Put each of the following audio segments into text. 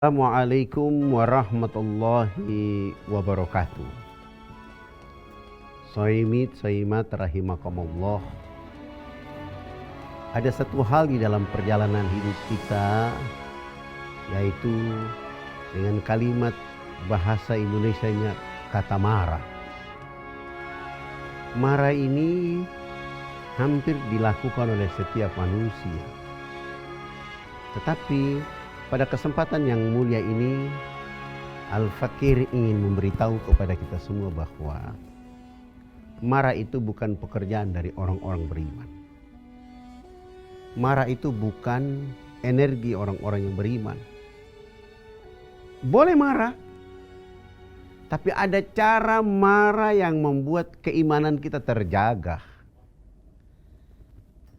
Assalamualaikum warahmatullahi wabarakatuh. Soimat rahimakumullah. Ada satu hal di dalam perjalanan hidup kita, yaitu dengan kalimat bahasa Indonesianya kata marah. Marah ini hampir dilakukan oleh setiap manusia. Tetapi pada kesempatan yang mulia ini, Al-Fakir ingin memberitahu kepada kita semua bahwa marah itu bukan pekerjaan dari orang-orang beriman. Marah itu bukan energi orang-orang yang beriman. Boleh marah, tapi ada cara marah yang membuat keimanan kita terjaga.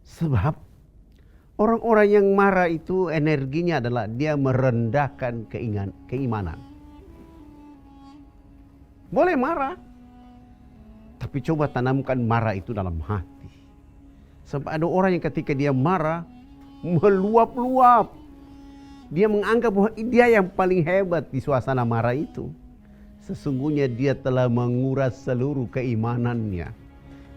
Sebab orang-orang yang marah itu energinya adalah dia merendahkan keimanan. Boleh marah, tapi coba tanamkan marah itu dalam hati. Sebab ada orang yang ketika dia marah, meluap-luap. Dia menganggap bahwa dia yang paling hebat di suasana marah itu. Sesungguhnya dia telah menguras seluruh keimanannya.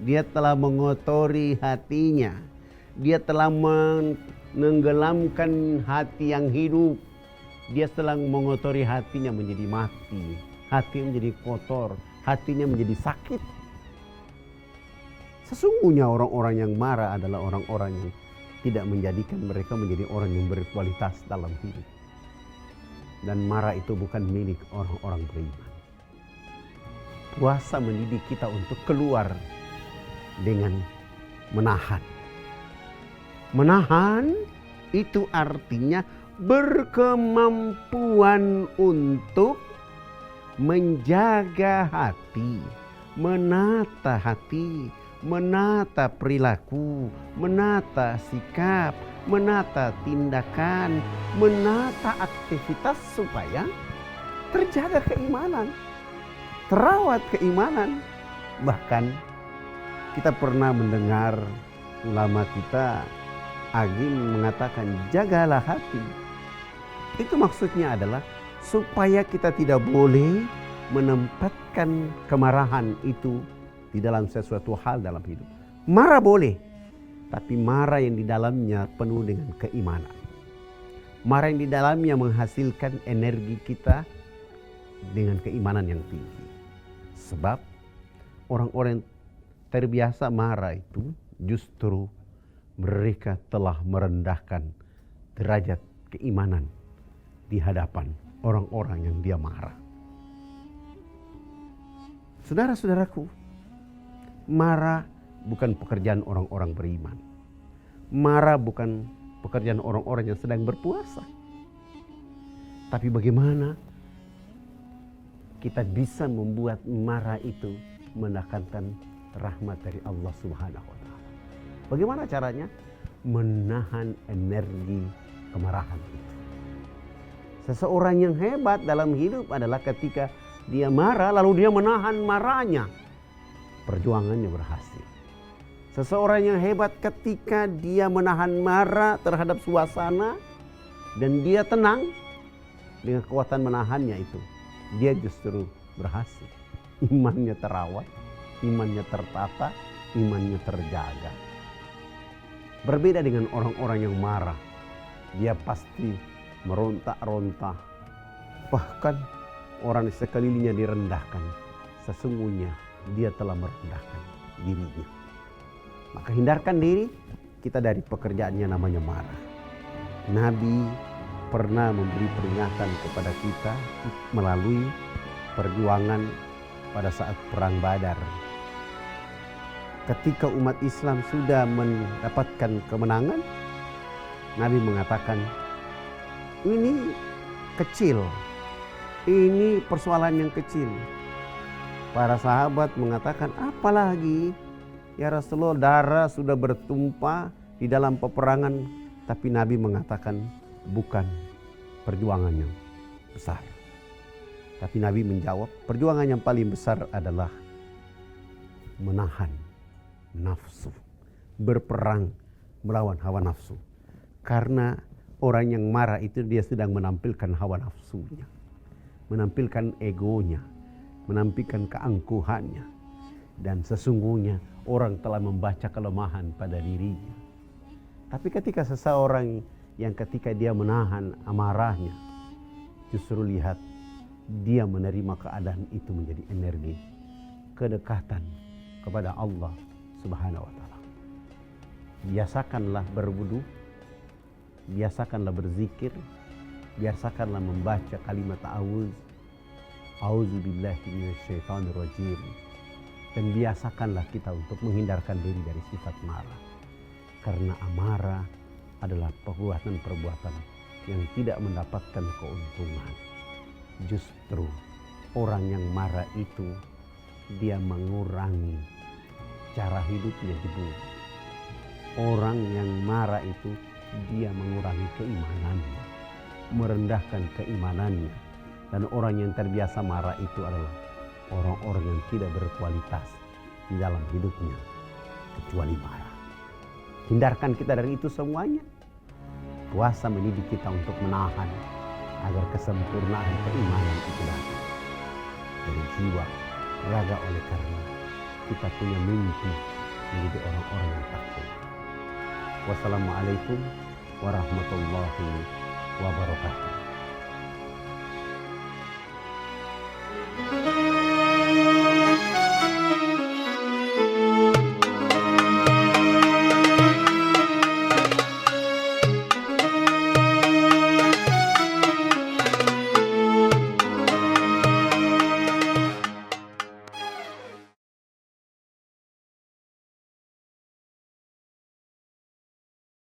Dia telah mengotori hatinya. Dia telah menenggelamkan hati yang hidup. Dia telah mengotori hatinya menjadi mati. Hati menjadi kotor. Hatinya menjadi sakit. Sesungguhnya orang-orang yang marah adalah orang-orang yang tidak menjadikan mereka menjadi orang yang berkualitas dalam hidup. Dan marah itu bukan milik orang-orang beriman. Puasa mendidik kita untuk keluar dengan menahan. Menahan itu artinya berkemampuan untuk menjaga hati, menata hati, menata perilaku, menata sikap, menata tindakan, menata aktivitas supaya terjaga keimanan, terawat keimanan. Bahkan kita pernah mendengar ulama kita Agim mengatakan jagalah hati. Itu maksudnya adalah supaya kita tidak boleh menempatkan kemarahan itu di dalam sesuatu hal dalam hidup. Marah boleh, tapi marah yang di dalamnya penuh dengan keimanan. Marah yang di dalamnya menghasilkan energi kita dengan keimanan yang tinggi. Sebab orang-orang yang terbiasa marah itu justru mereka telah merendahkan derajat keimanan di hadapan orang-orang yang dia marah. Saudara-saudaraku, marah bukan pekerjaan orang-orang beriman. Marah bukan pekerjaan orang-orang yang sedang berpuasa. Tapi bagaimana kita bisa membuat marah itu mendatangkan rahmat dari Allah Subhanahu wa Ta'ala? Bagaimana caranya? Menahan energi kemarahan itu. Seseorang yang hebat dalam hidup adalah ketika dia marah lalu dia menahan marahnya. Perjuangannya berhasil. Seseorang yang hebat ketika dia menahan marah terhadap suasana dan dia tenang dengan kekuatan menahannya itu, dia justru berhasil. Imannya terawat, imannya tertata, imannya terjaga. Berbeda dengan orang-orang yang marah, dia pasti meronta-ronta. Bahkan orang di sekelilingnya direndahkan. Sesungguhnya dia telah merendahkan dirinya. Maka hindarkan diri kita dari pekerjaannya namanya marah. Nabi pernah memberi peringatan kepada kita melalui perjuangan pada saat perang Badar. Ketika umat Islam sudah mendapatkan kemenangan, Nabi mengatakan, ini kecil, ini persoalan yang kecil. Para sahabat mengatakan, apalagi ya Rasulullah, darah sudah bertumpah di dalam peperangan. Tapi Nabi mengatakan bukan perjuangan yang besar. Tapi Nabi menjawab, perjuangan yang paling besar adalah menahan nafsu, berperang melawan hawa nafsu. Karena Orang yang marah itu dia sedang menampilkan hawa nafsunya, menampilkan egonya, menampilkan keangkuhannya. Dan sesungguhnya orang telah membaca kelemahan pada dirinya. Tapi ketika seseorang yang ketika dia menahan amarahnya, justru lihat dia menerima keadaan itu menjadi energi kedekatan kepada Allah Subhanahu wa taala. Biasakanlah berwudu, biasakanlah berzikir, biasakanlah membaca kalimat A'udzubillahi minasyaitonir rajim. Dan biasakanlah kita untuk menghindarkan diri dari sifat marah. Karena amarah adalah perbuatan-perbuatan yang tidak mendapatkan keuntungan. Justru orang yang marah itu dia mengurangi cara hidupnya di bumi. Orang yang marah itu dia mengurangi keimanannya, merendahkan keimanannya. Dan orang yang terbiasa marah itu adalah orang-orang yang tidak berkualitas di dalam hidupnya kecuali marah. Hindarkan kita dari itu semuanya. Puasa mendidik kita untuk menahan agar kesempurnaan keimanan itu datang dari jiwa, raga, oleh karena kita punya mimpi menjadi orang-orang yang takwa. Wassalamualaikum warahmatullahi wabarakatuh.